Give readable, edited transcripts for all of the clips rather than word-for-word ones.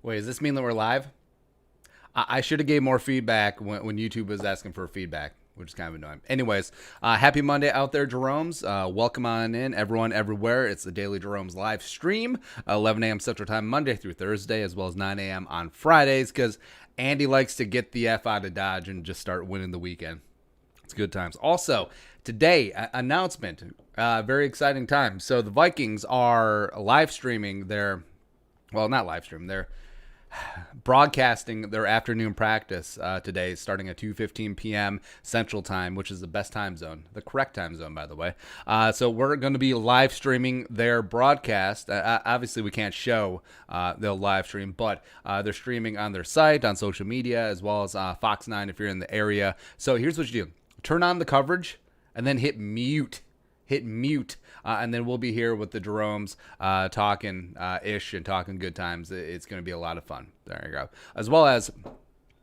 Wait, does this mean that we're live? I should have gave more feedback when YouTube was asking for feedback, which is kind of annoying. Anyways, happy Monday out there, Jeromes. Welcome on in, everyone, everywhere. It's the Daily Jeromes live stream, 11 a.m. Central Time, Monday through Thursday, as well as 9 a.m. on Fridays, because Andy likes to get the F out of Dodge and just start winning the weekend. It's good times. Also, today, announcement, very exciting time. So the Vikings are live streaming their, well, not live stream, they're broadcasting their afternoon practice today, starting at 2:15 p.m. Central Time, which is the best time zone, the correct time zone, by the way. So we're going to be live streaming their broadcast. Obviously, we can't show they'll live stream, but they're streaming on their site, on social media, as well as Fox 9 if you're in the area. So here's what you do. Turn on the coverage and then hit mute. And then we'll be here with the Jeromes talking ish and talking good times. It's going to be a lot of fun. There you go. As well as,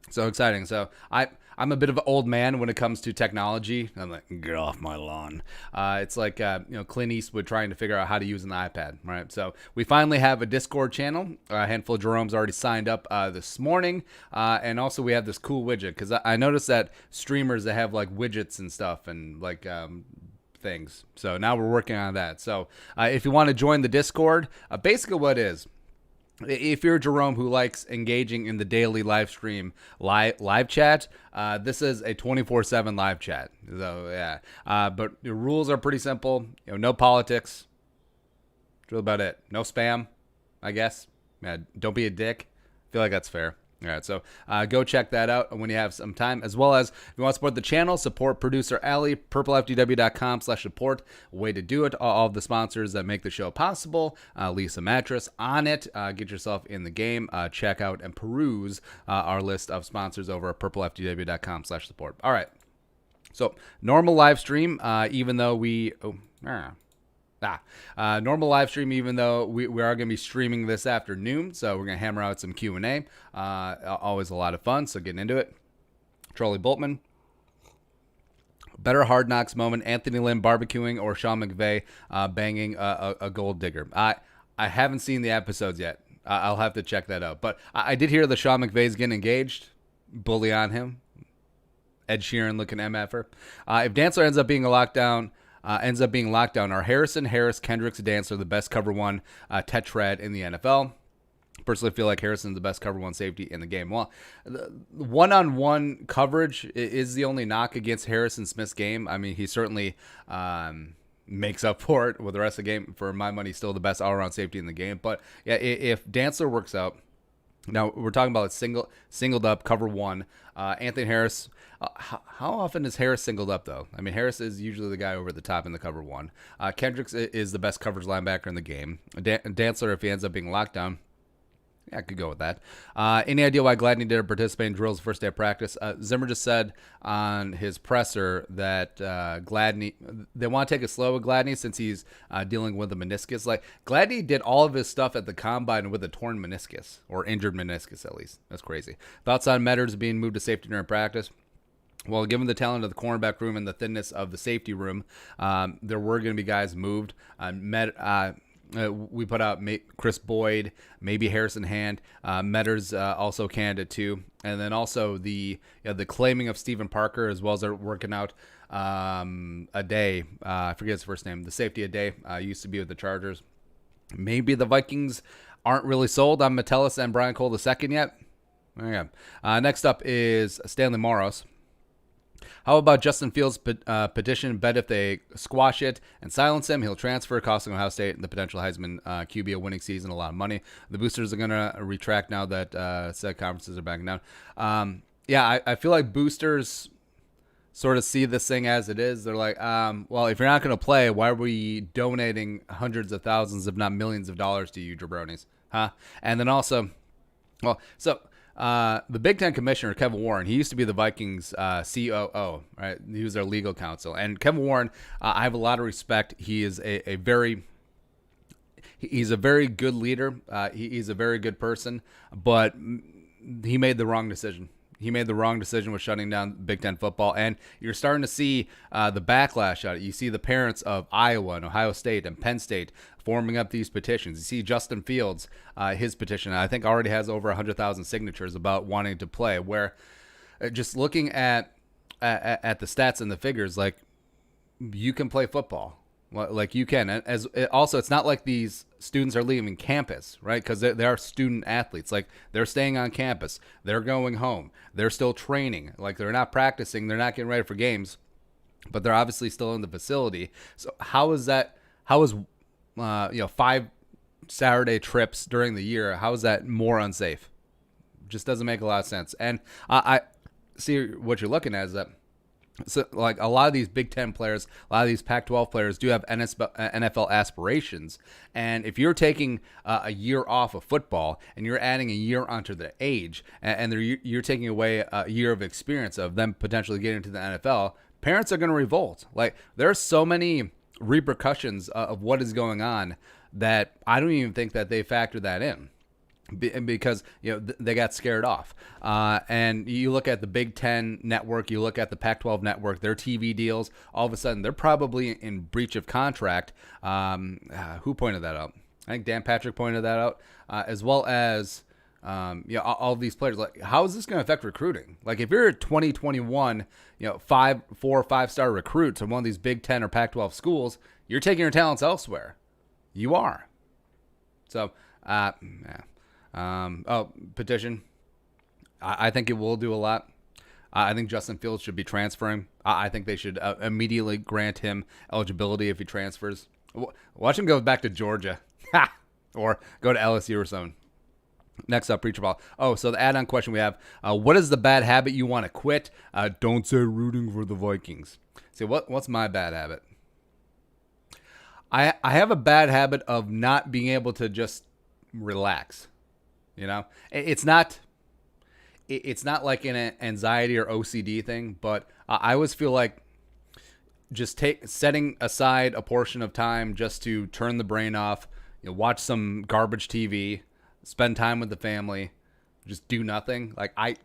so exciting. So I'm a bit of an old man when it comes to technology. I'm like, get off my lawn. It's like Clint Eastwood trying to figure out how to use an iPad, right? So we finally have a Discord channel. A handful of Jeromes already signed up this morning, and also we have this cool widget because I noticed that streamers that have like widgets and stuff and like things. So now we're working on that. So if you want to join the Discord, basically what it is, if you're Jerome who likes engaging in the daily live stream live chat, this is a 24/7 live chat. So yeah, but the rules are pretty simple. No politics. That's about it. No spam, I guess. Yeah, don't be a dick. I feel like that's fair. All right, so go check that out when you have some time, as well as if you want to support the channel, support producer Allie, purplefdw.com/support. Way to do it. All of the sponsors that make the show possible. Lisa Mattress on it. Get yourself in the game. Check out and peruse our list of sponsors over at purplefdw.com/support. All right, so normal live stream, even though we... normal live stream, even though we are going to be streaming this afternoon. So we're going to hammer out some Q&A. Always a lot of fun. So getting into it. Charlie Boltman. Better Hard Knocks moment. Anthony Lynn barbecuing or Sean McVay banging a gold digger. I haven't seen the episodes yet. I'll have to check that out. But I did hear that Sean McVay's getting engaged. Bully on him. Ed Sheeran looking MFer. If Dancer ends up being locked down, are Harrison, Harris, Kendricks, Dancer the best cover one tetrad in the NFL? Personally feel like Harrison's the best cover one safety in the game. Well, the one-on-one coverage is the only knock against Harrison Smith's game. I mean, he certainly makes up for it with the rest of the game. For my money, still the best all-around safety in the game. But yeah, if Dancer works out, now we're talking about singled up cover one. Anthony Harris. How often is Harris singled up, though? I mean, Harris is usually the guy over the top in the cover one. Kendricks is the best coverage linebacker in the game. Dantzler, if he ends up being locked down, yeah, I could go with that. Any idea why Gladney didn't participate in drills the first day of practice? Zimmer just said on his presser that Gladney, they want to take it slow with Gladney since he's dealing with a meniscus. Like, Gladney did all of his stuff at the combine with a torn meniscus, or injured meniscus at least. That's crazy. Thoughts on Metters being moved to safety during practice? Well, given the talent of the cornerback room and the thinness of the safety room, there were going to be guys moved. We put out Chris Boyd, maybe Harrison Hand. Metters also candidate too. And then also the claiming of Stephen Parker, as well as they're working out a day. I forget his first name. The safety a day used to be with the Chargers. Maybe the Vikings aren't really sold on Metellus and Brian Cole II yet. There you go. Next up is Stanley Moros. How about Justin Fields' petition? Bet if they squash it and silence him, he'll transfer, costing Ohio State and the potential Heisman QB a winning season a lot of money. The boosters are going to retract now that said conferences are backing down. I feel like boosters sort of see this thing as it is. They're like, well, if you're not going to play, why are we donating hundreds of thousands, if not millions of dollars to you, jabronis? Huh? And then also, the Big Ten commissioner, Kevin Warren, he used to be the Vikings COO, right? He was their legal counsel. And Kevin Warren, I have a lot of respect. He is he's a very good leader. He's a very good person, but he made the wrong decision. he made the wrong decision with shutting down Big Ten football, and you're starting to see the backlash on it. You see the parents of Iowa and Ohio State and Penn State forming up these petitions. You see Justin Fields, his petition, I think already has over 100,000 signatures about wanting to play, where just looking at the stats and the figures, like, you can play football. Like you can. As also, it's not like these students are leaving campus, right? Because they are student athletes. Like, they're staying on campus. They're going home. They're still training. Like, they're not practicing. They're not getting ready for games, but they're obviously still in the facility. So how is that? How is 5 Saturday trips during the year? How is that more unsafe? Just doesn't make a lot of sense. And I see what you're looking at is that. So, like, a lot of these Big Ten players, a lot of these Pac-12 players do have NFL aspirations. And if you're taking a year off of football and you're adding a year onto the age, and you're taking away a year of experience of them potentially getting into the NFL, parents are going to revolt. Like, there are so many repercussions of what is going on that I don't even think that they factor that in. Because they got scared off, and you look at the Big Ten network, you look at the Pac-12 network, their TV deals. All of a sudden, they're probably in breach of contract. Who pointed that out? I think Dan Patrick pointed that out, as well as all these players. Like, how is this going to affect recruiting? Like, if you're a 2021, 4 or 5 star recruit to one of these Big Ten or Pac-12 schools, you're taking your talents elsewhere. You are. So, yeah. Petition. I think it will do a lot. I think Justin Fields should be transferring. I think they should immediately grant him eligibility if he transfers. Watch him go back to Georgia or go to LSU or something. Next up, Preacher Ball. Oh, so the add-on question we have, what is the bad habit you want to quit? Don't say rooting for the Vikings. See, what's my bad habit? I have a bad habit of not being able to just relax. It's not like an anxiety or OCD thing, but I always feel like just setting aside a portion of time just to turn the brain off, watch some garbage TV, spend time with the family, just do nothing. Like, I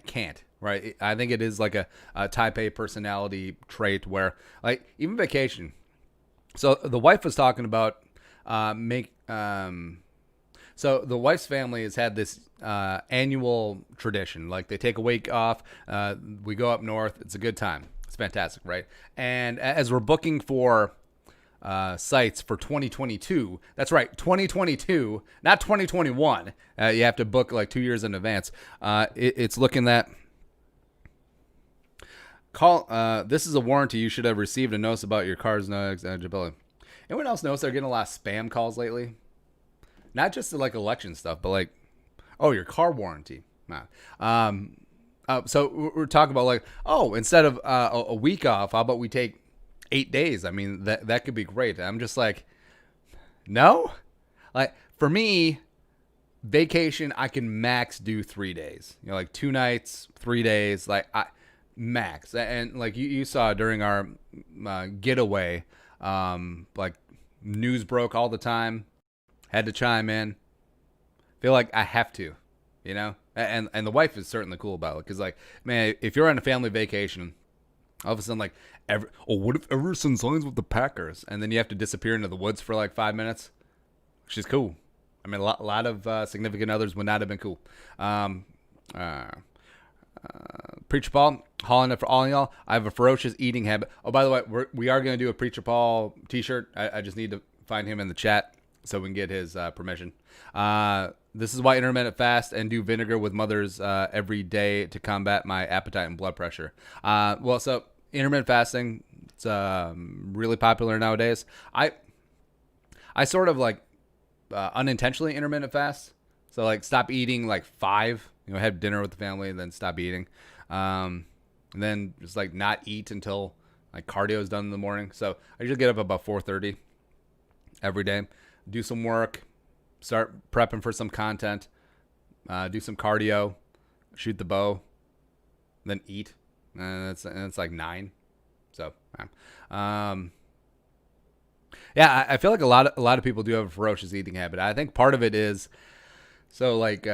can't, right? I think it is like a type A personality trait where, like, even vacation. So the wife was talking about So the wife's family has had this annual tradition. Like, they take a week off. We go up north. It's a good time. It's fantastic, right? And as we're booking for sites for 2022, that's right, 2022, not 2021. You have to book like 2 years in advance. It's looking that this is a warranty you should have received a notice about your car's no eligibility. Anyone else notice they're getting a lot of spam calls lately? Not just like election stuff, but like, oh, your car warranty. So we're talking about like, oh, instead of a week off, how about we take 8 days? I mean, that could be great. I'm just like, no. Like, for me, vacation, I can max do 3 days. Like 2 nights, 3 days, like max. And like you saw during our getaway, like, news broke all the time. Had to chime in. Feel like I have to, And the wife is certainly cool about it. Because, like, man, if you're on a family vacation, all of a sudden, like, what if Everson signs with the Packers? And then you have to disappear into the woods for, like, 5 minutes? She's cool. I mean, a lot of significant others would not have been cool. Preacher Paul, hauling it for all y'all. I have a ferocious eating habit. Oh, by the way, we are going to do a Preacher Paul t-shirt. I just need to find him in the chat so we can get his permission. This is why intermittent fast and do vinegar with mothers every day to combat my appetite and blood pressure. So intermittent fasting, it's really popular nowadays. I sort of like unintentionally intermittent fast. So like stop eating like 5, have dinner with the family and then stop eating. And then just like not eat until like cardio is done in the morning. So I usually get up about 4:30 every day. Do some work, start prepping for some content, do some cardio, shoot the bow, then eat, and it's like 9. So, yeah, I feel like a lot of people do have a ferocious eating habit. I think part of it is so like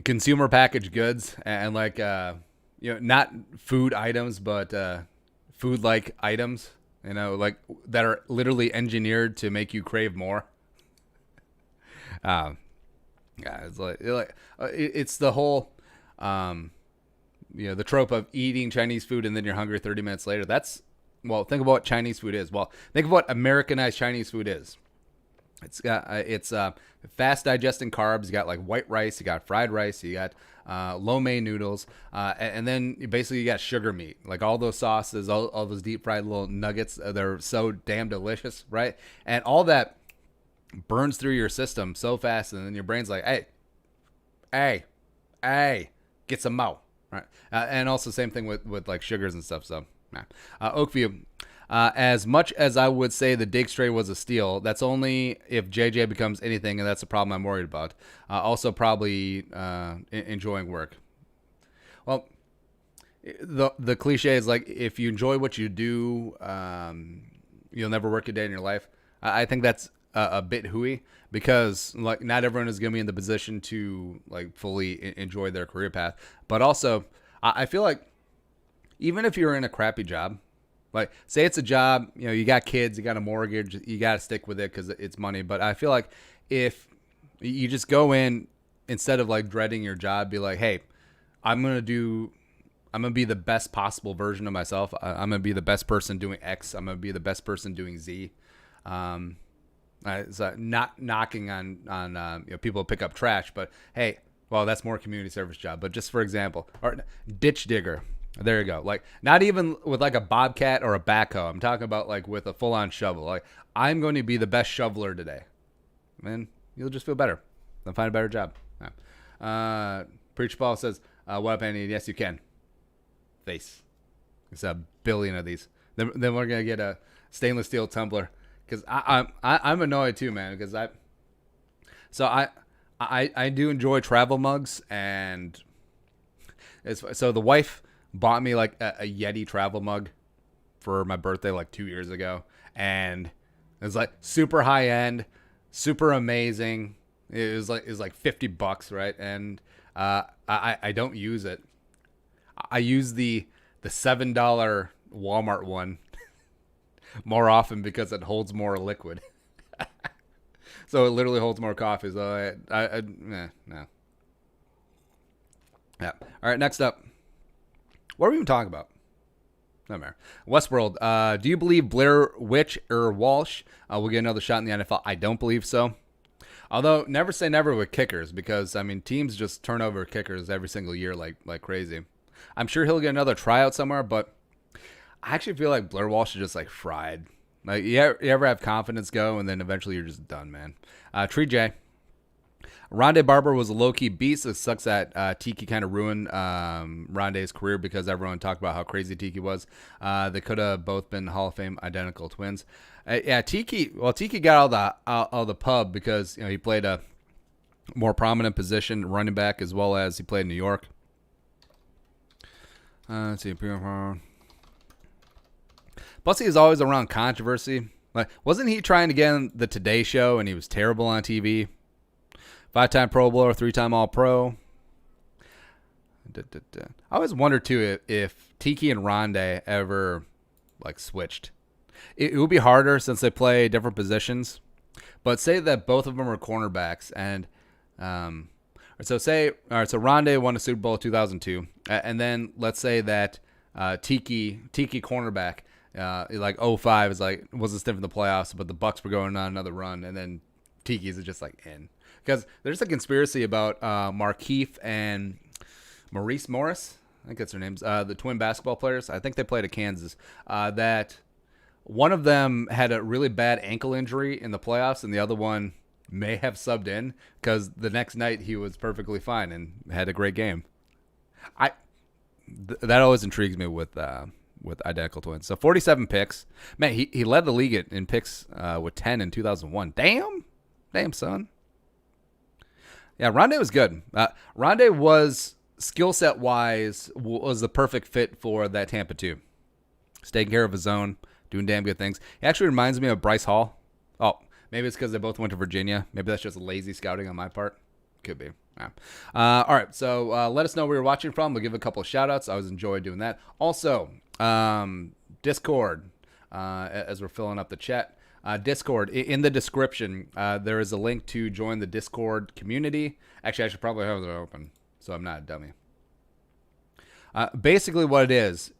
consumer packaged goods and like not food items, but food like items. Like that are literally engineered to make you crave more. Yeah, it's the whole, the trope of eating Chinese food and then you're hungry 30 minutes later. Think about what Chinese food is. Well, think of what Americanized Chinese food is. It's fast digesting carbs. You got like white rice, you got fried rice, you got lo mein noodles, and then basically you got sugar meat, like all those sauces, all those deep fried little nuggets. They're so damn delicious, right? And all that burns through your system so fast, and then your brain's like, hey, get some more, right? And also same thing with like sugars and stuff. So, Oakview. As much as I would say the dig stray was a steal, that's only if JJ becomes anything, and that's a problem I'm worried about. Also, probably enjoying work. Well, the cliche is like, if you enjoy what you do, you'll never work a day in your life. I think that's a bit hooey, because like not everyone is going to be in the position to like fully enjoy their career path. But also, I feel like even if you're in a crappy job, like say it's a job, you got kids, you got a mortgage, you got to stick with it because it's money. But I feel like if you just go in, instead of like dreading your job, be like, hey, I'm going to be the best possible version of myself. I'm going to be the best person doing X. I'm going to be the best person doing Z. It's not knocking on people who pick up trash, but hey, well, that's more community service job. But just for example, or ditch digger. There you go. Like not even with like a bobcat or a backhoe. I'm talking about like with a full on shovel. Like I'm going to be the best shoveler today. Man, you'll just feel better. Then find a better job. Preach Paul says, what up, Andy? Yes, you can. Face. It's a billion of these. Then we're going to get a stainless steel tumbler. Because I'm annoyed too, man. Because I do enjoy travel mugs, and so the wife bought me like a Yeti travel mug for my birthday like 2 years ago, and it was like super high end, super amazing. It was like $50, right? And I don't use it. I use the $7 Walmart one more often because it holds more liquid. So it literally holds more coffee. So no. Yeah. All right. Next up, what are we even talking about? No matter. Westworld. Do you believe Blair Witch or Walsh will get another shot in the NFL? I don't believe so. Although never say never with kickers, because I mean teams just turn over kickers every single year like crazy. I'm sure he'll get another tryout somewhere, but I actually feel like Blair Walsh is just like fried. Like you ever have confidence go, and then eventually you're just done, man. Tree J. Rondé Barber was a low-key beast. It sucks that Tiki kind of ruined Rondé's career because everyone talked about how crazy Tiki was. They could have both been Hall of Fame identical twins. Tiki got all the pub because he played a more prominent position, running back, as well as he played in New York. Let's see. Plus, he is always around controversy. Like, wasn't he trying to get on the Today Show and he was terrible on TV? 5-time Pro Bowler, 3-time All-Pro. I always wonder too if Tiki and Rondé ever like switched. It would be harder since they play different positions. But say that both of them are cornerbacks, and so Rondé won a Super Bowl in 2002, and then let's say that Tiki cornerback. Like 05 is like wasn't stiff in the playoffs, but the Bucks were going on another run, and then Tiki's is just like in, because there's a conspiracy about Markeith and Maurice Morris, I think that's their names, the twin basketball players. I think they played at Kansas. That one of them had a really bad ankle injury in the playoffs, and the other one may have subbed in because the next night he was perfectly fine and had a great game. That always intrigues me with identical twins. So 47 picks. Man, he led the league in picks with 10 in 2001. Damn, son. Yeah, Rondé was good. Rondé was, skill set wise, was the perfect fit for that Tampa 2. He's taking care of his own, doing damn good things. He actually reminds me of Bryce Hall. Oh, maybe it's because they both went to Virginia. Maybe that's just lazy scouting on my part. Could be. Yeah. All right. So let us know where you're watching from. We'll give a couple of shout outs. I always enjoy doing that. Also, Discord, as we're filling up the chat. Discord, in the description, there is a link to join the Discord community. Actually, I should probably have it open so I'm not a dummy. Basically, what it is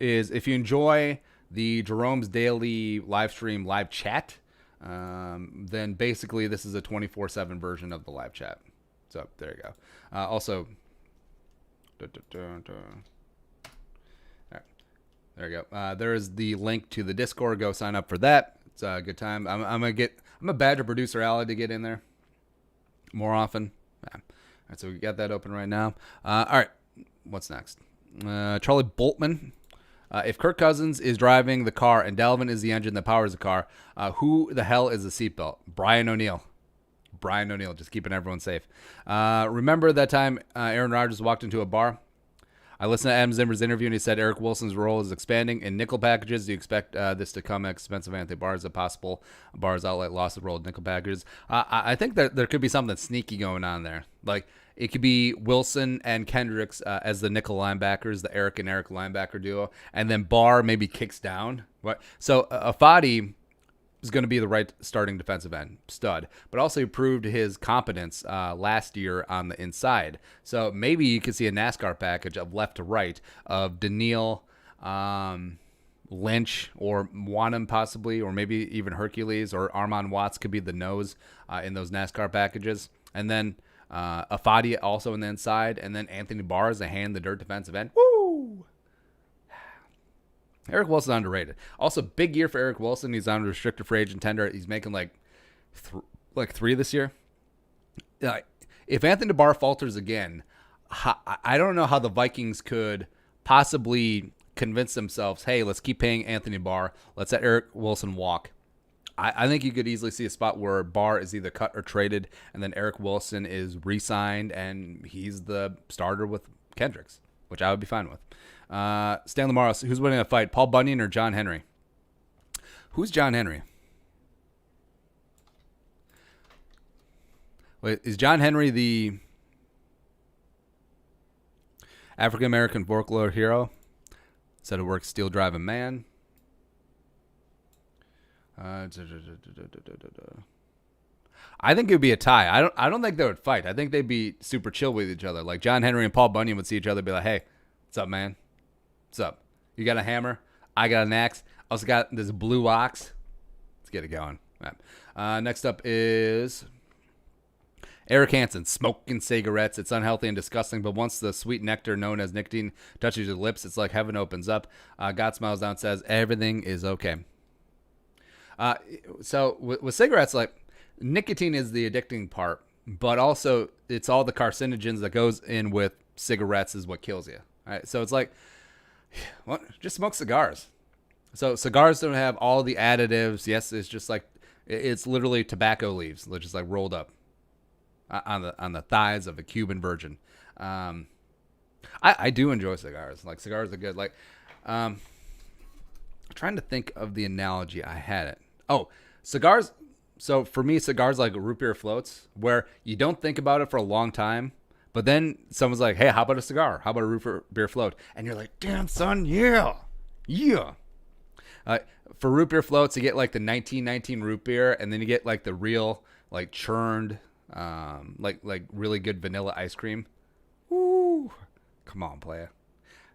if you enjoy the Jerome's daily live stream live chat, then basically this is a 24/7 version of the live chat. So there you go. Also, right, there you go. There is the link to the Discord. Go sign up for that. It's a good time. I'm a badger producer alley to get in there more often. Yeah. All right, so we got that open right now. All right, what's next? Charlie Boltman. If Kirk Cousins is driving the car and Dalvin is the engine that powers the car, who the hell is the seatbelt? Brian O'Neill. Brian O'Neill, just keeping everyone safe. Remember that time Aaron Rodgers walked into a bar? I listened to Adam Zimmer's interview, and he said Eric Wilson's role is expanding in nickel packages. Do you expect this to come at expense of Anthony Barr as a possible Barr's outlet loss of role of nickel packages? I think that there could be something sneaky going on there. Like, it could be Wilson and Kendricks as the nickel linebackers, the Eric and Eric linebacker duo, and then Barr maybe kicks down. So Afadi is going to be the right starting defensive end, stud, but also he proved his competence last year on the inside. So maybe you could see a NASCAR package of left to right of Daniil, Lynch, or Wanham possibly, or maybe even Hercules, or Armon Watts could be the nose in those NASCAR packages. And then Afadi also in the inside, and then Anthony Barr as a hand the dirt defensive end. Woo! Eric Wilson underrated. Also, big year for Eric Wilson. He's on restricted free agent tender. He's making like three this year. If Anthony Barr falters again, I don't know how the Vikings could possibly convince themselves, hey, let's keep paying Anthony Barr. Let's let Eric Wilson walk. I think you could easily see a spot where Barr is either cut or traded, and then Eric Wilson is re-signed, and he's the starter with Kendricks, which I would be fine with. Stanley Morris, who's winning a fight, Paul Bunyan or John Henry? Who's John Henry? Wait, is John Henry the African-American folklore hero? Said it works steel driving man. I think it would be a tie. I don't think they would fight. I think they'd be super chill with each other. Like John Henry and Paul Bunyan would see each other and be like, hey, what's up, man? What's up? You got a hammer? I got an axe. I also got this blue ox. Let's get it going. Right. Next up is Eric Hansen, smoking cigarettes. It's unhealthy and disgusting, but once the sweet nectar known as nicotine touches your lips, it's like heaven opens up. God smiles down and says, everything is okay. So with cigarettes, like, nicotine is the addicting part, but also it's all the carcinogens that goes in with cigarettes is what kills you. All right? So it's like, well, just smoke cigars. So cigars don't have all the additives. Yes, it's just like, it's literally tobacco leaves, just like rolled up on the thighs of a Cuban virgin. I do enjoy cigars. Like, cigars are good. Like, trying to think of the analogy. I had it. Oh, cigars. So for me, cigars like root beer floats, where you don't think about it for a long time, but then someone's like, hey, how about a cigar? How about a root beer float? And you're like, damn, son, yeah. For root beer floats, you get like the 1919 root beer, and then you get like the real, like, churned, like really good vanilla ice cream. Woo! Come on, playa.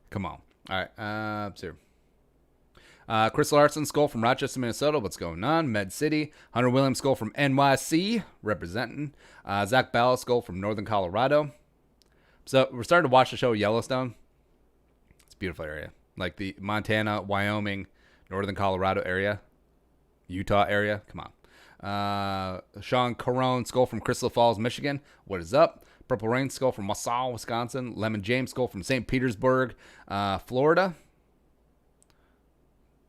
Come on. All right. So Chris Larson, Skull from Rochester, Minnesota. What's going on? Med City. Hunter Williams, Skull from NYC, representing. Zach Ball, Skull from Northern Colorado. So we're starting to watch the show Yellowstone. It's a beautiful area. Like the Montana, Wyoming, Northern Colorado area. Utah area. Come on. Sean Corone, Skull from Crystal Falls, Michigan. What is up? Purple Rain, Skull from Wausau, Wisconsin. Lemon James, Skull from St. Petersburg, Florida.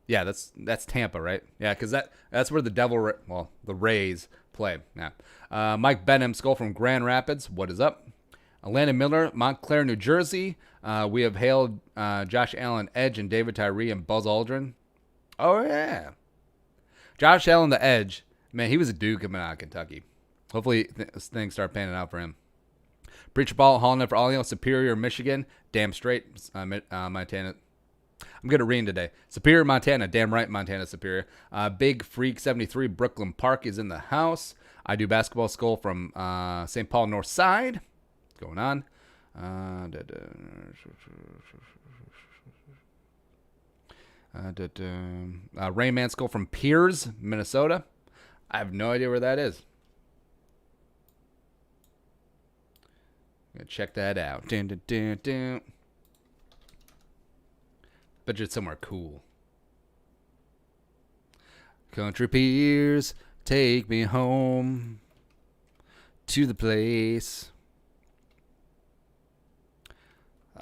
Yeah, that's Tampa, right? Yeah, because that's where the Rays play. Yeah. Mike Benham, Skull from Grand Rapids. What is up? Landon Miller, Montclair, New Jersey. We have hailed Josh Allen, Edge, and David Tyree, and Buzz Aldrin. Oh, yeah. Josh Allen, the Edge. Man, he was a dude coming out of Kentucky. Hopefully things start panning out for him. Preacher Ball, hauling it for all, Superior, Michigan. Damn straight, Montana. I'm good at reading today. Superior, Montana. Damn right, Montana Superior. Big Freak 73, Brooklyn Park is in the house. I do basketball school from St. Paul North Side. What's going on? Rayman School from Piers, Minnesota. I have no idea where that is. Gonna check that out. Bet you it's somewhere cool. Country Piers, take me home to the place.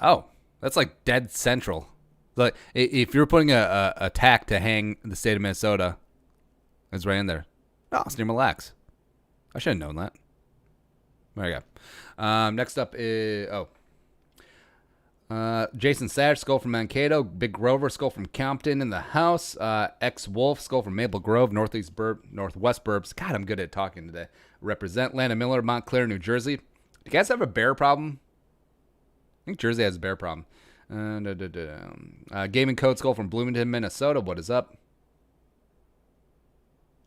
Oh, that's like dead central. Like if you're putting a tack to hang the state of Minnesota, it's right in there. Oh, it's near Mille Lacs. I should have known that. There you go. Next up is Jason Savage, Skull from Mankato. Big Grover, Skull from Compton in the house. X Wolf, Skull from Maple Grove, Northwest Burbs. God, I'm good at talking today. Represent Lana Miller, Montclair, New Jersey. Do you guys have a bear problem? I think Jersey has a bear problem. Gaming Code Skull from Bloomington, Minnesota. What is up?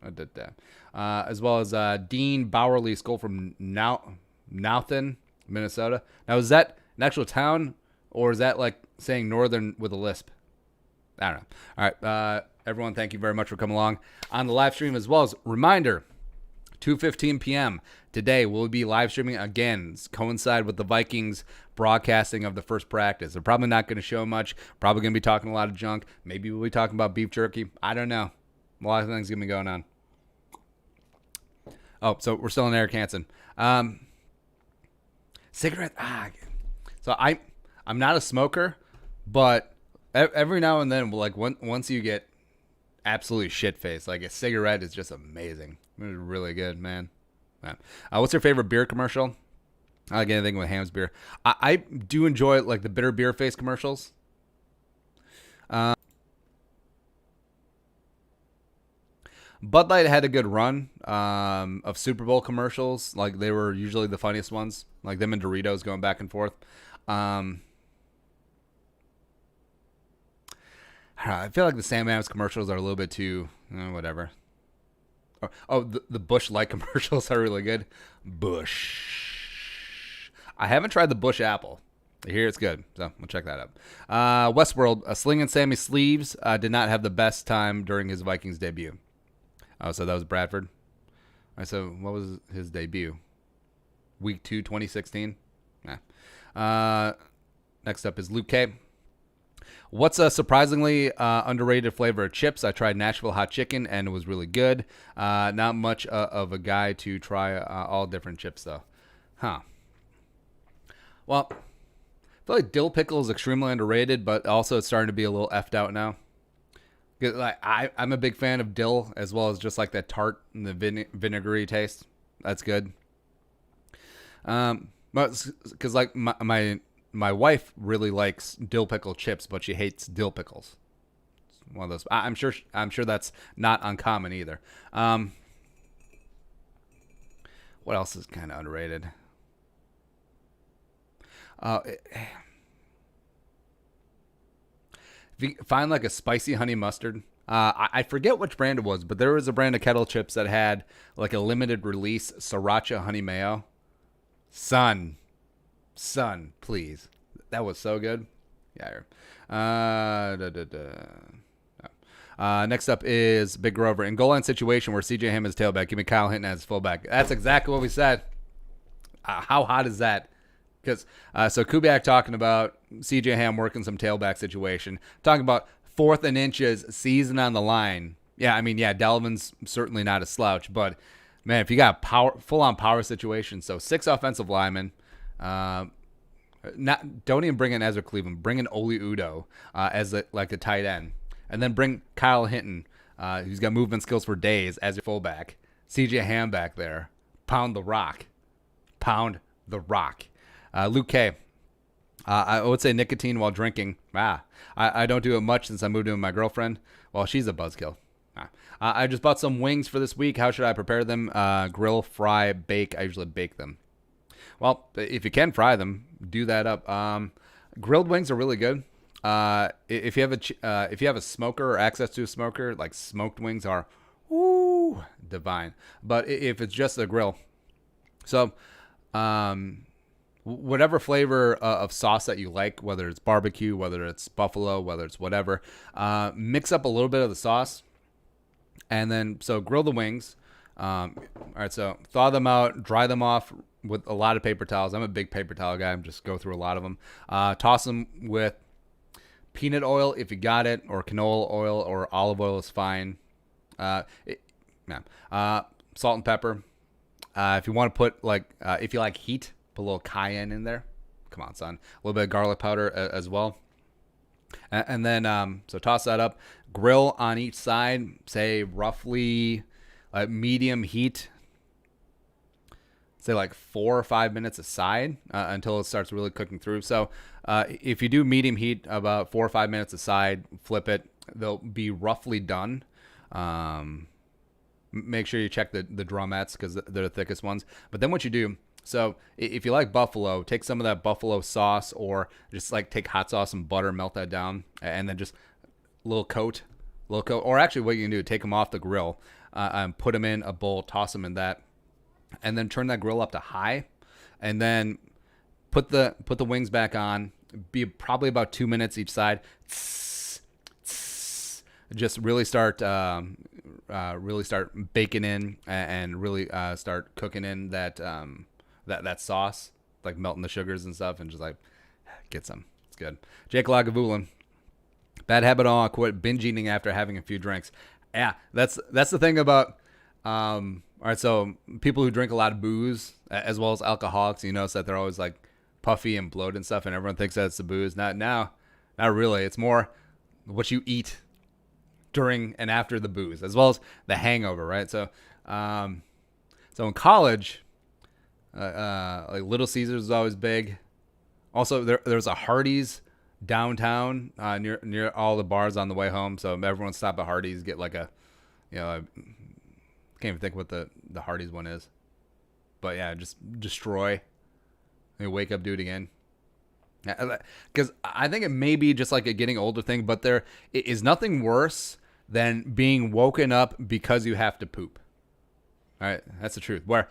As well as Dean Bowerly, Skull from Nowthen, Minnesota. Now, is that an actual town, or is that like saying northern with a lisp? I don't know. All right, everyone, thank you very much for coming along on the live stream, as well as reminder, 2:15 p.m. today we'll be live streaming again, coincide with the Vikings broadcasting of the first practice. They're probably not going to show much. Probably going to be talking a lot of junk. Maybe we'll be talking about beef jerky. I don't know. A lot of things going to be going on. Oh, so we're still in Eric Hansen. Cigarette. So I'm not a smoker, but every now and then, like once you get absolutely shit-faced, like a cigarette is just amazing. It's really good, man. What's your favorite beer commercial? I like anything with Ham's beer. I do enjoy like the bitter beer face commercials. Bud Light had a good run of Super Bowl commercials. Like they were usually the funniest ones. Like them and Doritos going back and forth. I don't know, I feel like the Sam Adams commercials are a little bit too whatever. The Bush Light commercials are really good. Bush. I haven't tried the Bush Apple. I hear it's good, so we'll check that out. Westworld, Sling and Sammy Sleeves did not have the best time during his Vikings debut. Oh, so that was Bradford. All right, so what was his debut? Week 2, 2016? Nah. Next up is Luke K. What's a surprisingly underrated flavor of chips? I tried Nashville hot chicken, and it was really good. Not much of a guy to try all different chips, though. Huh. Well, I feel like dill pickle is extremely underrated, but also it's starting to be a little effed out now. Like I'm a big fan of dill, as well as just like that tart and the vinegary taste. That's good. Because like my wife really likes dill pickle chips, but she hates dill pickles. It's one of those. I'm sure that's not uncommon either. What else is kind of underrated? If you find like a spicy honey mustard, I forget which brand it was, but there was a brand of kettle chips that had like a limited release sriracha honey mayo. Son, please. That was so good. Yeah. Next up is Big Grover. In goal line situation where CJ Ham is tailback, give me Kyle Hinton as fullback. That's exactly what we said. How hot is that? Because so Kubiak talking about CJ Ham working some tailback situation, talking about 4th and inches, season on the line. Yeah, I mean, yeah, Delvin's certainly not a slouch, but man, if you got full on power situation, so 6 offensive linemen, don't even bring in Ezra Cleveland, bring in Oli Udoh as a tight end, and then bring Kyle Hinton, who's got movement skills for days, as your fullback. CJ Ham back there, pound the rock. Luke K. I would say nicotine while drinking. I don't do it much since I moved in with my girlfriend. Well, she's a buzzkill. I just bought some wings for this week. How should I prepare them? Grill, fry, bake. I usually bake them. Well, if you can fry them, do that up. Grilled wings are really good. If you have if you have a smoker or access to a smoker, like smoked wings are, ooh, divine. But if it's just a grill, so whatever flavor of sauce that you like, whether it's barbecue, whether it's buffalo, whether it's whatever, mix up a little bit of the sauce, and then so grill the wings. All right, so thaw them out, dry them off with a lot of paper towels. I'm a big paper towel guy. I'm just go through a lot of them. Toss them with peanut oil if you got it, or canola oil, or olive oil is fine. Salt and pepper. If you want to put if you like heat, put a little cayenne in there. Come on, son. A little bit of garlic powder as well. And then so toss that up. Grill on each side, say roughly medium heat. Say like 4 or 5 minutes a side until it starts really cooking through. So if you do medium heat, about 4 or 5 minutes a side, flip it. They'll be roughly done. Make sure you check the drumettes because they're the thickest ones. But then what you do, so if you like buffalo, take some of that buffalo sauce, or just like take hot sauce and butter, melt that down, and then just little coat. Or actually what you can do, take them off the grill and put them in a bowl, toss them in that, and then turn that grill up to high, and then put the wings back on. Be probably about 2 minutes each side. Just really start baking in and really start cooking in that that sauce, like melting the sugars and stuff, and just like get some. It's good. Jake Lagavulin. Bad habit on, quit binge eating after having a few drinks. Yeah, that's the thing about all right, so people who drink a lot of booze as well as alcoholics, you notice that they're always like puffy and bloated and stuff, and everyone thinks that it's the booze. Not really. It's more what you eat during and after the booze, as well as the hangover, right? So so in college, like Little Caesars was always big. Also, there's a Hardee's downtown near all the bars on the way home. So everyone stop at Hardee's, get like a, I can't even think what the Hardee's one is. But yeah, just destroy. And wake up, do it again. Because I think it may be just like a getting older thing, but there is nothing worse than being woken up because you have to poop. All right, that's the truth. Where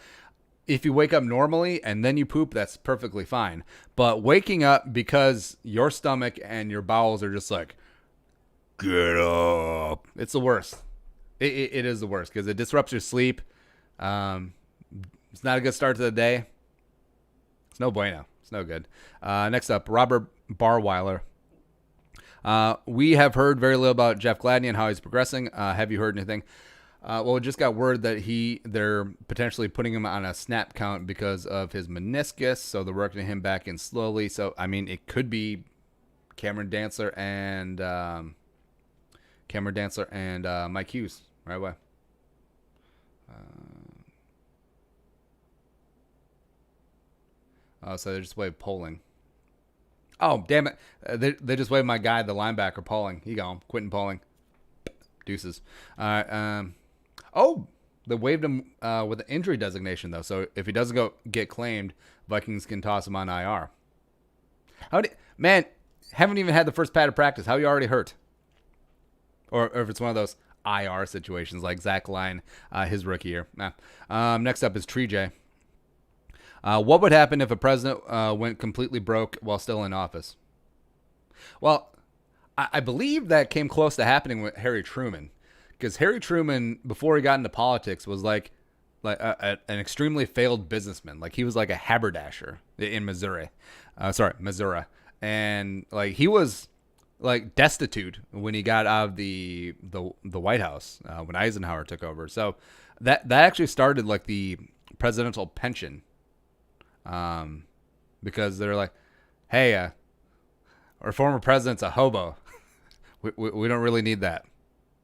if you wake up normally and then you poop, that's perfectly fine. But waking up because your stomach and your bowels are just like, get up. It's the worst. It is the worst because it disrupts your sleep. It's not a good start to the day. It's no bueno. It's no good. Next up, Robert Barweiler. We have heard very little about Jeff Gladney and how he's progressing. Have you heard anything? Well, we just got word that they're potentially putting him on a snap count because of his meniscus, so they're working him back in slowly. So, I mean, it could be Cameron Dantzler and Mike Hughes right away. So they just waved polling. Oh, damn it. They just waved my guy, the linebacker, polling. He gone. Quentin Polling. Deuces. All right. They waived him with an injury designation, though. So if he doesn't get claimed, Vikings can toss him on IR. Man, haven't even had the first pad of practice. How are you already hurt? Or if it's one of those IR situations like Zach Line, his rookie year. Nah. Next up is Tree J. What would happen if a president went completely broke while still in office? Well, I believe that came close to happening with Harry Truman, because Harry Truman, before he got into politics, was like an extremely failed businessman. Like he was like a haberdasher in Missouri, and like he was like destitute when he got out of the White House when Eisenhower took over. So that actually started like the presidential pension. Because they're like, hey, our former president's a hobo. we don't really need that.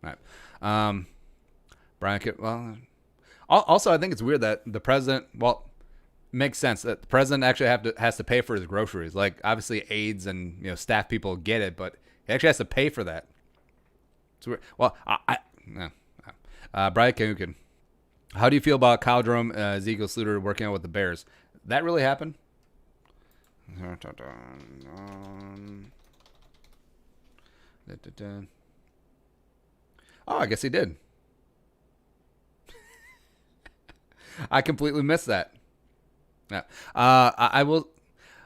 All right. Brian, also I think it's weird that the president, makes sense that the president actually has to pay for his groceries. Like obviously aides and staff people get it, but he actually has to pay for that. It's weird. Well, Brian Kanukin. How do you feel about Kyle Jerome, Ezekiel Sluter working out with the Bears? That really happened? Oh, I guess he did. I completely missed that. Yeah. I will.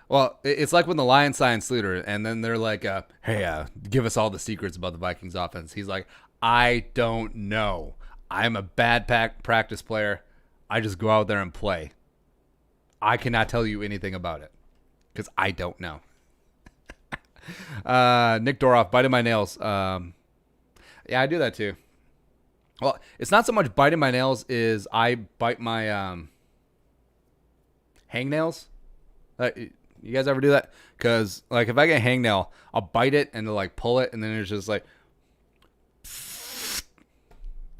Well, it's like when the Lions signed Slater, and then they're like, "Hey, give us all the secrets about the Vikings offense." He's like, "I don't know. I'm a bad practice player. I just go out there and play. I cannot tell you anything about it because I don't know." Nick Doroff, biting my nails. Yeah, I do that too. Well, it's not so much biting my nails is I bite my hangnails. You guys ever do that? Because like if I get a hangnail, I'll bite it and like pull it, and then it's just like,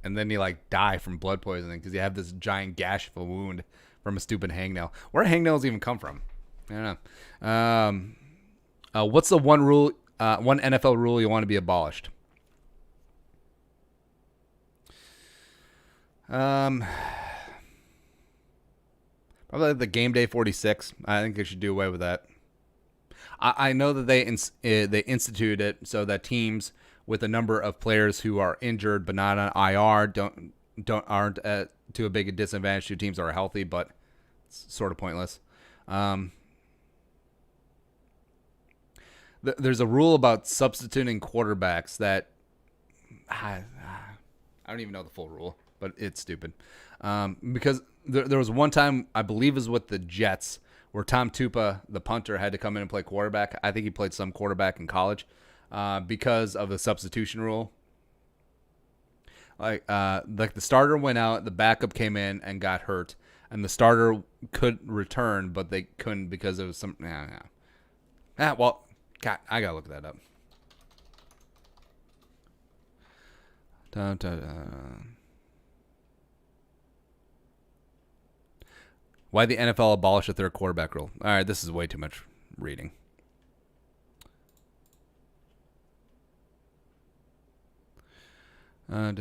and then you like die from blood poisoning because you have this giant gash of a wound from a stupid hangnail. Where do hangnails even come from? I don't know. What's the one NFL rule you want to be abolished? Probably the game day 46. I think they should do away with that. I know that they instituted it so that teams with a number of players who are injured but not on IR aren't to a big disadvantage to teams that are healthy, but it's sort of pointless. There's a rule about substituting quarterbacks that I don't even know the full rule, but it's stupid. Because there was one time, I believe is with the Jets, where Tom Tupa, the punter, had to come in and play quarterback. I think he played some quarterback in college because of the substitution rule. Like the starter went out, the backup came in and got hurt, and the starter could return, but they couldn't because of some. Well, God, I gotta look that up. Why the NFL abolished a third quarterback rule? All right, this is way too much reading. One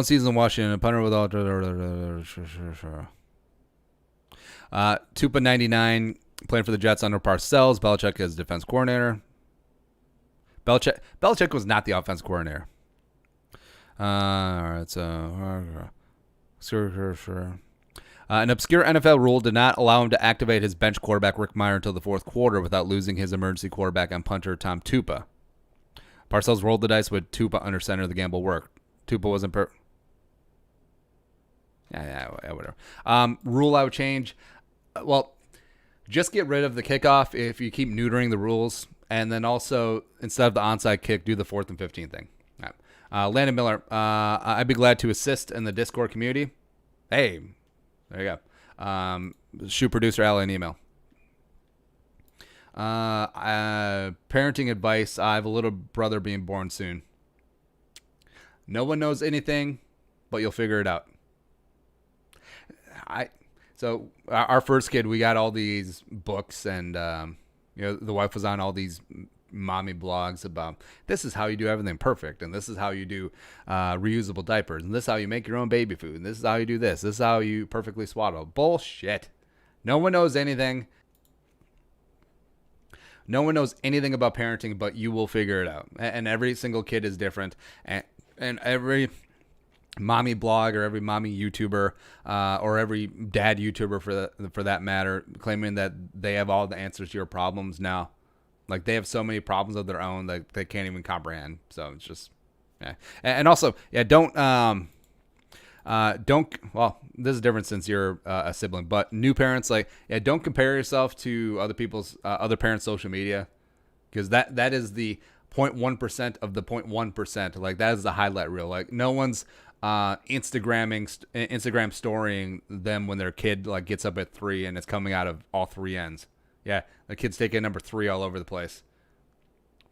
season in Washington, a punter with all. Tupa 99 playing for the Jets under Parcells. Belichick as defense coordinator. Belichick was not the offense coordinator. All right, so sure. An obscure NFL rule did not allow him to activate his bench quarterback Rick Meyer until the fourth quarter without losing his emergency quarterback and punter Tom Tupa. Parcells rolled the dice with Tupa under center. The gamble worked. Tupa wasn't Yeah, whatever. Rule I would change. Well, just get rid of the kickoff if you keep neutering the rules, and then also instead of the onside kick, do the 4th and 15 thing. All right. Landon Miller, I'd be glad to assist in the Discord community. Hey, there you go. Shoot producer Allie an email. Parenting advice. I have a little brother being born soon. No one knows anything, but you'll figure it out. So our first kid, we got all these books, and the wife was on all these mommy blogs about this is how you do everything perfect, and this is how you do reusable diapers, and this is how you make your own baby food, and this is how you do this. This is how you perfectly swaddle. Bullshit. No one knows anything. No one knows anything about parenting, but you will figure it out. And every single kid is different, and every mommy blog or every mommy YouTuber or every dad YouTuber for that matter claiming that they have all the answers to your problems now. Like they have so many problems of their own that they can't even comprehend. So it's just, yeah. And also, yeah, don't, well, this is different since you're a sibling, but new parents, like, yeah, don't compare yourself to other parents' social media, because that is the 0.1% of the 0.1%. Like that is the highlight reel. Like no one's Instagram storying them when their kid like gets up at 3 and it's coming out of all 3 ends. Yeah, the kid's taking number 3 all over the place.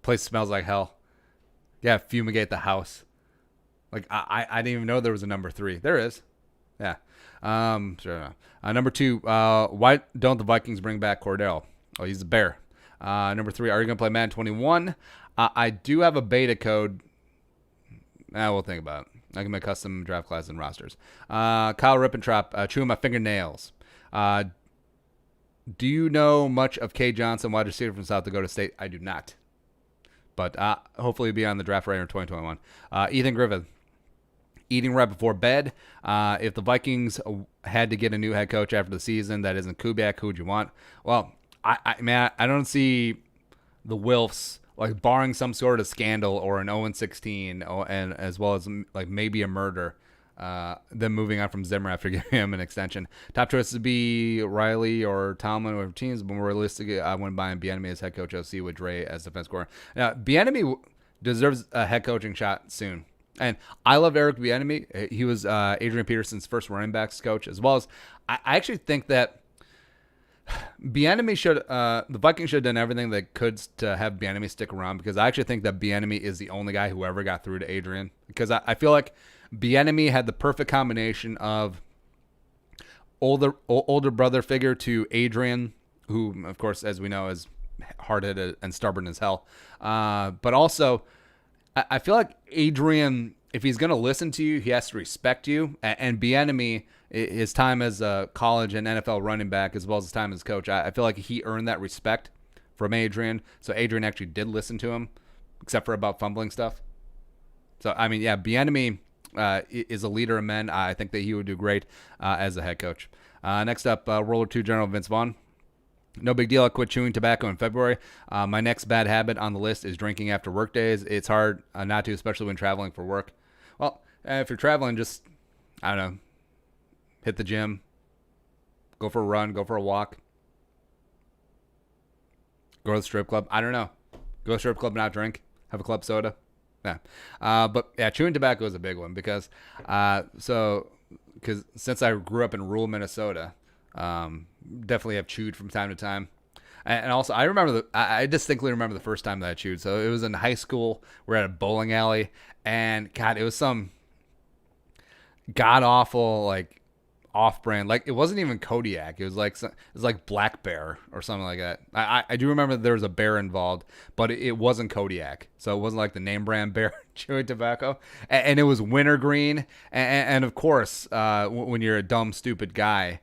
Place smells like hell. Yeah, fumigate the house. Like I didn't even know there was a number 3. There is. Yeah. Sure. Number 2. Why don't the Vikings bring back Cordell? Oh, he's a bear. Number 3. Are you gonna play Madden 21? I do have a beta code. We'll think about it. I can make custom draft class and rosters. Kyle Rippentrop, chewing my fingernails. Do you know much of K. Johnson, wide receiver from South Dakota State? I do not. But hopefully be on the draft radar in 2021. Ethan Griffith. Eating right before bed. If the Vikings had to get a new head coach after the season that isn't Kubiak, who would you want? Well, I don't see the Wilfs, like, barring some sort of scandal or an 0-16, and as well as like maybe a murder, them moving on from Zimmer after giving him an extension. Top choice would be Riley or Tomlin or teams, but more realistically, I wouldn't buy Bieniemy as head coach OC with Dre as defense coordinator. Now, Bieniemy deserves a head coaching shot soon. And I love Eric Bieniemy. He was Adrian Peterson's first running backs coach, as well as I actually think that Bieniemy the Vikings should have done everything they could to have Bieniemy stick around, because I actually think that Bieniemy is the only guy who ever got through to Adrian, because I feel like Bieniemy had the perfect combination of older brother figure to Adrian, who, of course, as we know, is hard-headed and stubborn as hell, but also I feel like Adrian, if he's going to listen to you, he has to respect you. And Bieniemy, his time as a college and NFL running back, as well as his time as coach, I feel like he earned that respect from Adrian. So Adrian actually did listen to him, except for about fumbling stuff. So, I mean, yeah, Bieniemy is a leader of men. I think that he would do great as a head coach. Next up, World War II General Vince Vaughn. No big deal. I quit chewing tobacco in February. My next bad habit on the list is drinking after work days. It's hard not to, especially when traveling for work. Well, if you're traveling, just, I don't know, hit the gym, go for a run, go for a walk, go to the strip club. I don't know. Go to the strip club and not drink. Have a club soda. Yeah. But yeah, chewing tobacco is a big one because since I grew up in rural Minnesota, definitely have chewed from time to time. And also, I distinctly remember the first time that I chewed. So it was in high school. We're at a bowling alley, and God, it was some god awful, like, off-brand. Like, it wasn't even Kodiak. It was like Black Bear or something like that. I do remember that there was a bear involved, but it wasn't Kodiak. So it wasn't like the name brand bear chewing tobacco. And it was wintergreen. And of course, when you're a dumb, stupid guy,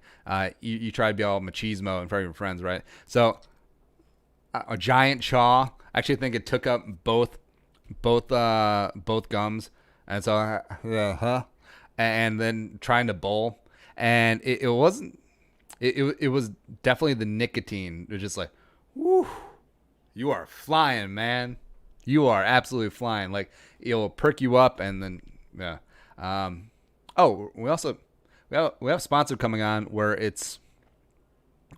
you try to be all machismo in front of your friends, right? So a giant chaw. I actually think it took up both gums. And so, and then trying to bowl. And it wasn't. It was definitely the nicotine. It was just like, whoo, you are flying, man. You are absolutely flying. Like, it'll perk you up, and then yeah. We have a sponsor coming on where it's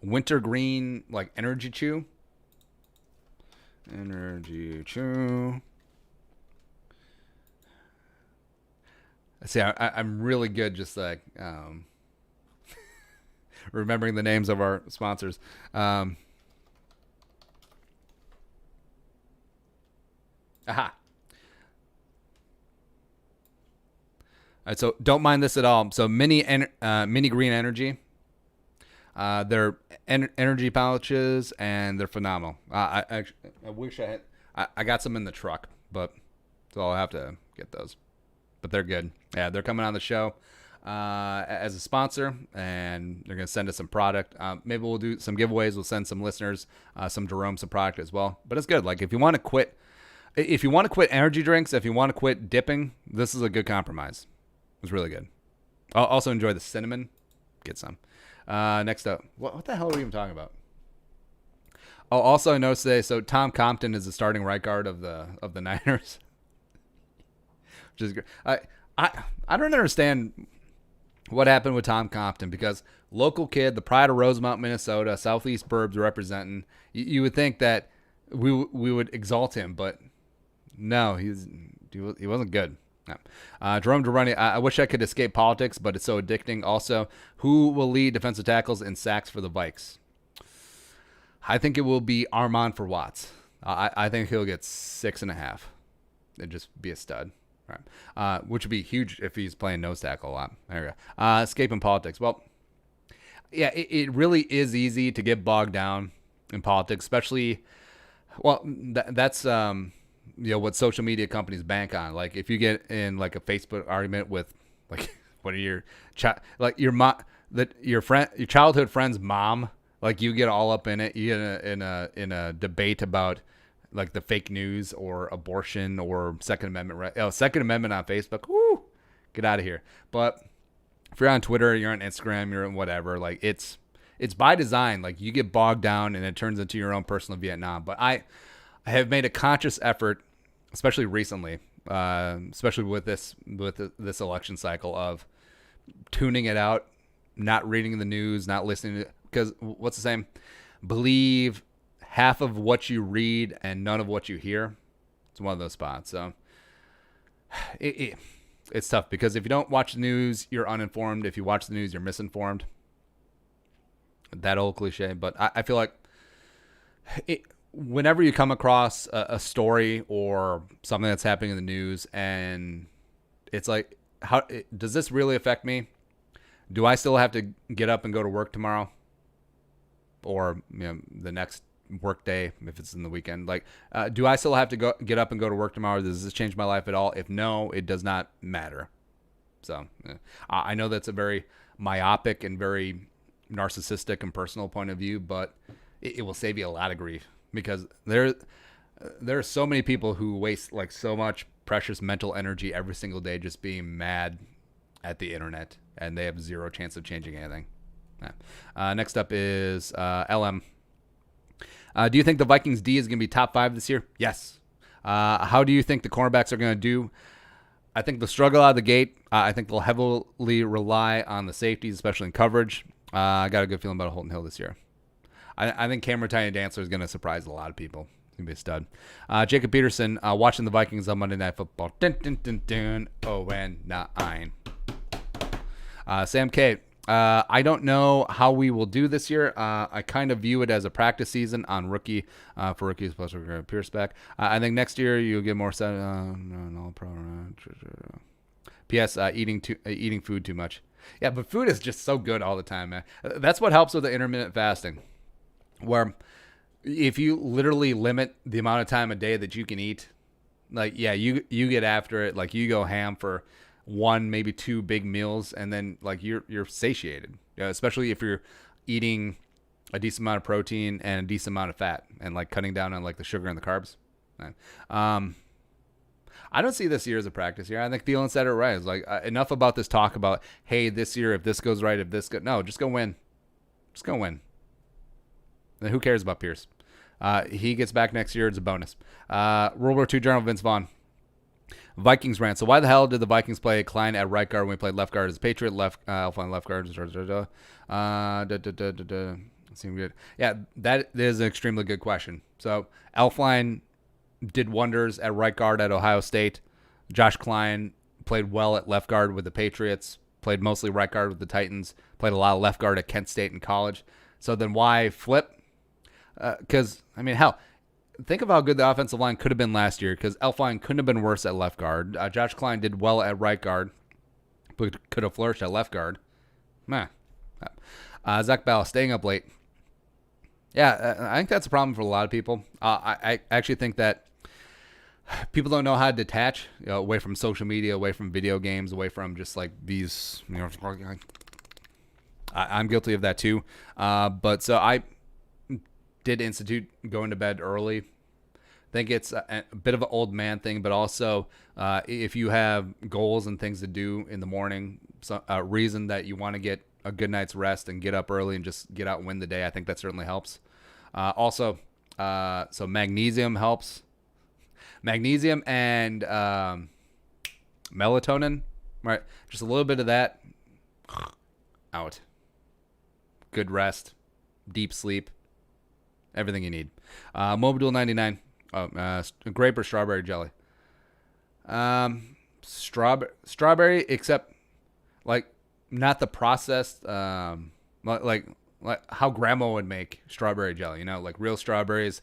wintergreen, like, energy chew. Energy chew. See, I'm really good, just like remembering the names of our sponsors. Aha. All right, so don't mind this at all. So mini green energy. They're energy pouches, and they're phenomenal. I wish I had. I got some in the truck, but so I'll have to get those. But they're good. Yeah, they're coming on the show as a sponsor, and they're going to send us some product. Maybe we'll do some giveaways. We'll send some listeners some Jerome some product as well. But it's good. Like, if you want to quit energy drinks, if you want to quit dipping, this is a good compromise. It's really good. I'll also enjoy the cinnamon. Get some. Next up, what the hell are we even talking about? Oh, also I noticed today. So Tom Compton is the starting right guard of the Niners. Which is great. I don't understand what happened with Tom Compton, because local kid, the pride of Rosemount, Minnesota, Southeast Burbs representing. You would think that we would exalt him, but no, he wasn't good. No. Jerome Durrani, I wish I could escape politics, but it's so addicting. Also, who will lead defensive tackles in sacks for the Vikes? I think it will be Armand for Watts. I think he'll get 6.5. It'd just be a stud. Right. Which would be huge if he's playing nose tackle a lot. There we go. Escaping politics. Well, yeah, it really is easy to get bogged down in politics, especially. Well, that's what social media companies bank on. Like if you get in like a Facebook argument with like one of your like your mom, that your childhood friend's mom, like you get all up in it. You get in a debate about like the fake news or abortion or Second Amendment, right? Oh, Second Amendment on Facebook. Woo, get out of here. But if you're on Twitter, you're on Instagram, you're on whatever, like it's by design. Like you get bogged down and it turns into your own personal Vietnam. But I have made a conscious effort, especially recently, especially with this election cycle, of tuning it out, not reading the news, not listening to, because what's the saying? Believe half of what you read and none of what you hear. It's one of those spots. So it's tough because if you don't watch the news, you're uninformed. If you watch the news, you're misinformed. That old cliche. But I feel like whenever you come across a story or something that's happening in the news and it's like, how does this really affect me? Do I still have to get up and go to work tomorrow? Or the next work day if it's in the weekend? Like, do I still have to get up and go to work tomorrow? Does this change my life at all? If no, it does not matter. So I know that's a very myopic and very narcissistic and personal point of view, but it will save you a lot of grief, because there are so many people who waste like so much precious mental energy every single day just being mad at the internet, and they have zero chance of changing anything. Next up is LM. Do you think the Vikings D is going to be top 5 this year? Yes. How do you think the cornerbacks are going to do? I think they'll struggle out of the gate. I think they'll heavily rely on the safeties, especially in coverage. I got a good feeling about Holton Hill this year. I think Cameron Tiny Dancer is going to surprise a lot of people. He's going to be a stud. Jacob Peterson, watching the Vikings on Monday Night Football. Dun, dun, dun, dun. Oh, and nine. Sam K. I don't know how we will do this year. I kind of view it as a practice season on rookie for rookies plus Pierce back. I think next year you'll get more set. P.S. Eating food too much. Yeah, but food is just so good all the time, man. That's what helps with the intermittent fasting, where if you literally limit the amount of time a day that you can eat, like, yeah, you get after it. Like, you go ham for one, maybe 2 big meals, and then like you're satiated. Especially if you're eating a decent amount of protein and a decent amount of fat, and like cutting down on like the sugar and the carbs. I don't see this year as a practice year. I think Thielen said it right. It's like enough about this talk about, hey, this year if this goes right, if this goes, no, just go win. Just go win. Then who cares about Pierce? He gets back next year. It's a bonus. World War II General Vince Vaughn. Vikings rant. So why the hell did the Vikings play Klein at right guard when we played left guard as a Patriot? Alpine left guard. Seemed good. Yeah, that is an extremely good question. So Elfline did wonders at right guard at Ohio State. Josh Klein played well at left guard with the Patriots. Played mostly right guard with the Titans. Played a lot of left guard at Kent State in college. So then why flip? Because, I mean, hell, think of how good the offensive line could have been last year, because Elfline couldn't have been worse at left guard. Josh Klein did well at right guard, but could have flourished at left guard. Zach Bell staying up late. Yeah, I think that's a problem for a lot of people. I actually think that people don't know how to detach, away from social media, away from video games, away from just like these. I'm guilty of that too. But so I did institute going to bed early. I think it's a bit of an old man thing, but also if you have goals and things to do in the morning, a reason that you want to get a good night's rest and get up early and just get out and win the day, I think that certainly helps. So magnesium helps. Magnesium and melatonin, right? Just a little bit of that. Out. Good rest, deep sleep, everything you need. Mobile 99. Grape or strawberry jelly? Strawberry, except like not the processed, like how grandma would make strawberry jelly. Like real strawberries.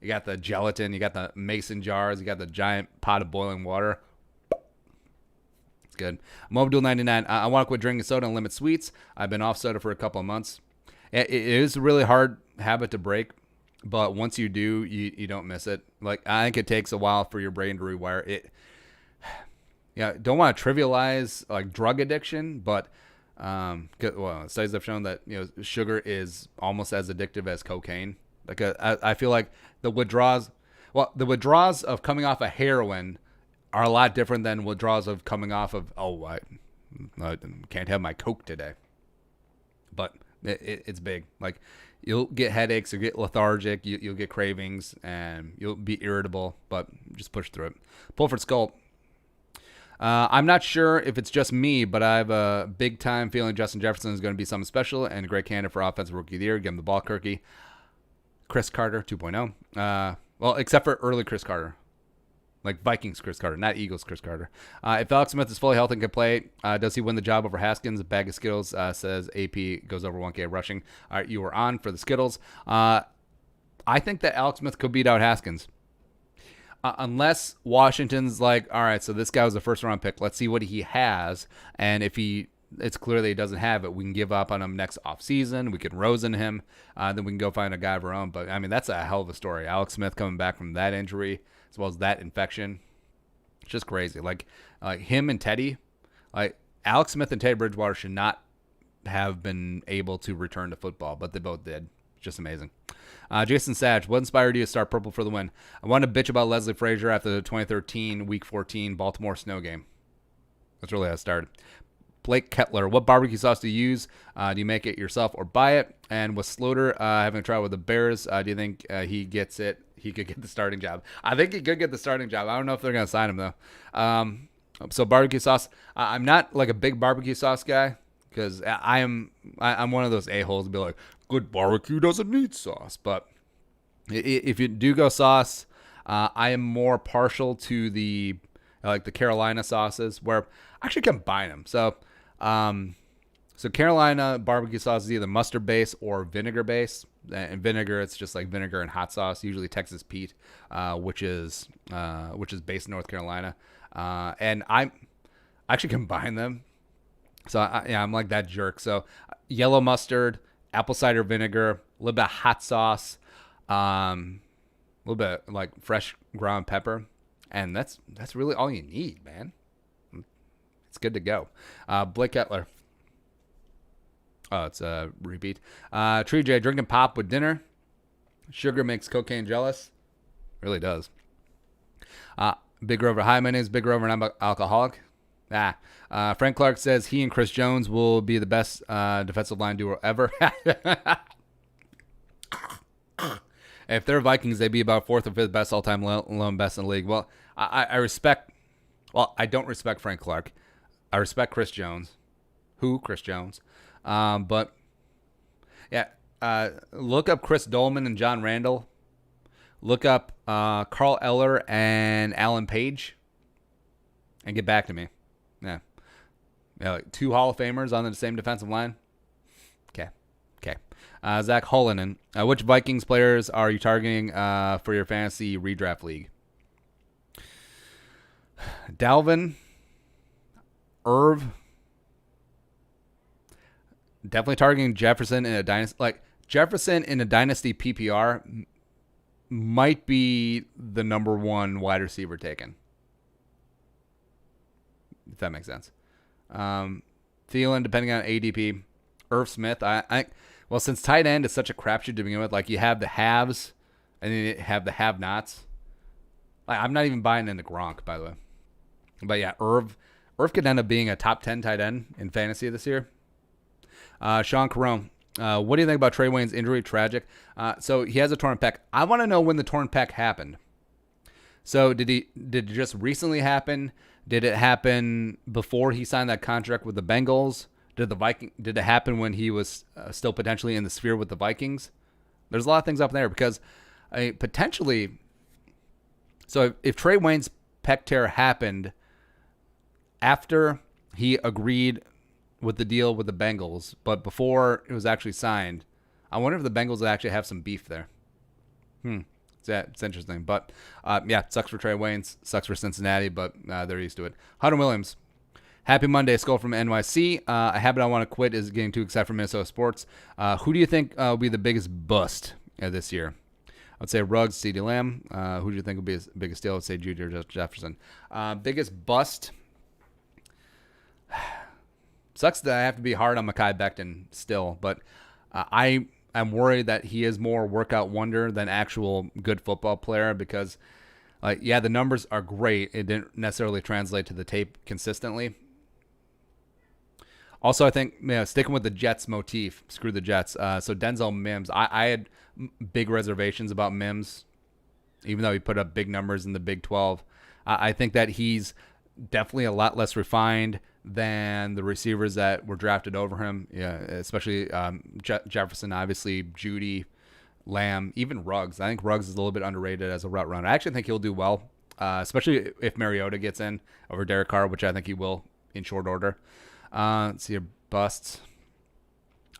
You got the gelatin, you got the mason jars, you got the giant pot of boiling water. It's good. Mobile 99. I want to quit drinking soda and limit sweets. I've been off soda for a couple of months. It is a really hard habit to break. but once you do, you don't miss it. Like, I think it takes a while for your brain to rewire it. Yeah, don't want to trivialize like drug addiction, but studies have shown that sugar is almost as addictive as cocaine. Like I feel like the withdrawals of coming off of heroin are a lot different than withdrawals of coming off of I can't have my Coke today. But it's big. Like, you'll get headaches, you'll get lethargic, you'll get cravings, and you'll be irritable. But just push through it. Pulford Skull. I'm not sure if it's just me, but I have a big time feeling Justin Jefferson is going to be something special and a great candidate for Offensive Rookie of the Year. Give him the ball, Kirky. Chris Carter 2.0. Well, except for early Chris Carter. Like Vikings Chris Carter, not Eagles Chris Carter. If Alex Smith is fully healthy and can play, does he win the job over Haskins? A bag of Skittles says AP goes over 1K rushing. All right, you were on for the Skittles. I think that Alex Smith could beat out Haskins. Unless Washington's like, all right, so this guy was a first-round pick. Let's see what he has. And if it's clear that he doesn't have it, we can give up on him next offseason. We can Rosen him. Then we can go find a guy of our own. But, I mean, that's a hell of a story. Alex Smith coming back from that injury as well as that infection. It's just crazy. Like him and Teddy, like Alex Smith and Teddy Bridgewater should not have been able to return to football, but they both did. Just amazing. Jason Sage, what inspired you to start purple for the win? I wanted to bitch about Leslie Frazier after the 2013 Week 14 Baltimore snow game. That's really how it started. Blake Kettler, what barbecue sauce do you use? Do you make it yourself or buy it? And with Sloter having a trial with the Bears, do you think he gets it? He could get the starting job. I think he could get the starting job. I don't know if they're going to sign him, though. So barbecue sauce. I'm not like a big barbecue sauce guy because I'm one of those a-holes to be like, good barbecue doesn't need sauce. But if you do go sauce, I am more partial to the Carolina sauces where I actually combine them. So Carolina barbecue sauce is either mustard base or vinegar base. And vinegar, it's just like vinegar and hot sauce, usually Texas Pete, which is based in North Carolina. And I actually combine them. So I'm like that jerk. So yellow mustard, apple cider vinegar, a little bit of hot sauce, a little bit like fresh ground pepper, and that's really all you need, man. It's good to go. Blake Kettler. Oh, it's a repeat. Tree J, drinking pop with dinner. Sugar makes cocaine jealous. Really does. Big Rover. Hi, my name is Big Rover and I'm an alcoholic. Frank Clark says he and Chris Jones will be the best defensive line duo ever. If they're Vikings, they'd be about fourth or fifth best all-time lone best in the league. Well, I respect. Well, I don't respect Frank Clark. I respect Chris Jones. Who? Chris Jones. But yeah, look up Chris Dolman and John Randall. Look up Carl Eller and Alan Page, and get back to me. Yeah, like 2 Hall of Famers on the same defensive line. Okay. Zach Hollinen, which Vikings players are you targeting for your fantasy redraft league? Dalvin, Irv. Definitely targeting Jefferson in a dynasty. Like Jefferson in a dynasty PPR might be the number 1 wide receiver taken. If that makes sense. Thielen, depending on ADP. Irv Smith. Well, since tight end is such a crapshoot to begin with, like you have the haves and then you have the have-nots. Like, I'm not even buying into Gronk, by the way. But yeah, Irv could end up being a top 10 tight end in fantasy this year. Sean Carone, what do you think about Trey Wayne's injury? Tragic. So he has a torn pec. I want to know when the torn pec happened. So did it just recently happen? Did it happen before he signed that contract with the Bengals? Did it happen when he was still potentially in the sphere with the Vikings? There's a lot of things up there because potentially. So if Trey Wayne's pec tear happened after he agreed with the deal with the Bengals, but before it was actually signed, I wonder if the Bengals actually have some beef there. It's interesting. But, yeah, it sucks for Trey Waynes. Sucks for Cincinnati, but they're used to it. Hunter Williams. Happy Monday. Skull from NYC. A habit I want to quit is getting too excited for Minnesota sports. Who do you think will be the biggest bust this year? I'd say Ruggs, CeeDee Lamb. Who do you think would be his biggest steal? I'd say Judy or Jefferson. Biggest bust. Sucks that I have to be hard on Mekhi Becton still, but I am worried that he is more workout wonder than actual good football player because, yeah, the numbers are great. It didn't necessarily translate to the tape consistently. Also, I think sticking with the Jets motif, screw the Jets. So Denzel Mims, I had big reservations about Mims, even though he put up big numbers in the Big 12. I think that he's definitely a lot less refined than the receivers that were drafted over him. Yeah, especially Jefferson, obviously, Judy, Lamb, even Ruggs. I think Ruggs is a little bit underrated as a route runner. I actually think he'll do well, especially if Mariota gets in over Derek Carr, which I think he will in short order. Let's see your busts.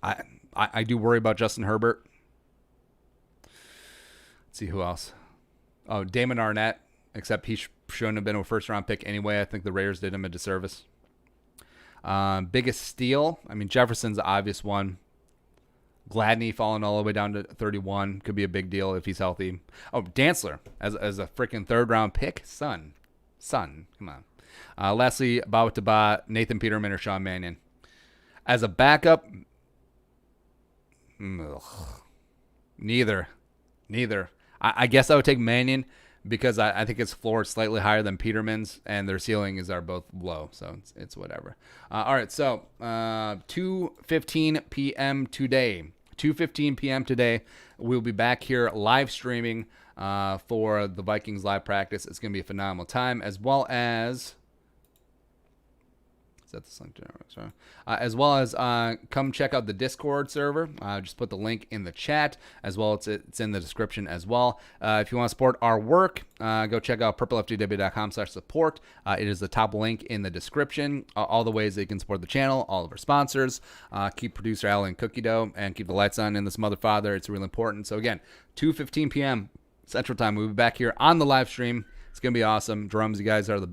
I do worry about Justin Herbert. Let's see who else. Oh, Damon Arnett, except he shouldn't have been a first-round pick anyway. I think the Raiders did him a disservice. Biggest steal, I mean, Jefferson's the obvious one. Gladney falling all the way down to 31 could be a big deal if he's healthy. Oh, Dantzler as a freaking third-round pick. Son, come on. Lastly, Ba, Nathan Peterman or Sean Mannion. As a backup, neither. I guess I would take Mannion because I think his floor is slightly higher than Peterman's, and their ceilings are both low, so it's whatever. All right, so 2:15 p.m. today. 2:15 p.m. today, we'll be back here live streaming for the Vikings live practice. It's going to be a phenomenal time, as well as... as well as come check out the Discord server. Just put the link in the chat, as well as it's in the description as well. If you want to support our work, go check out purplefdw.com/support. It is the top link in the description. All the ways that you can support the channel, all of our sponsors, keep producer Alan Cookie Dough, and keep the lights on in this mother father. It's really important. So again, 2:15 p.m. Central Time. We'll be back here on the live stream. It's going to be awesome. Jeromes, you guys are the best.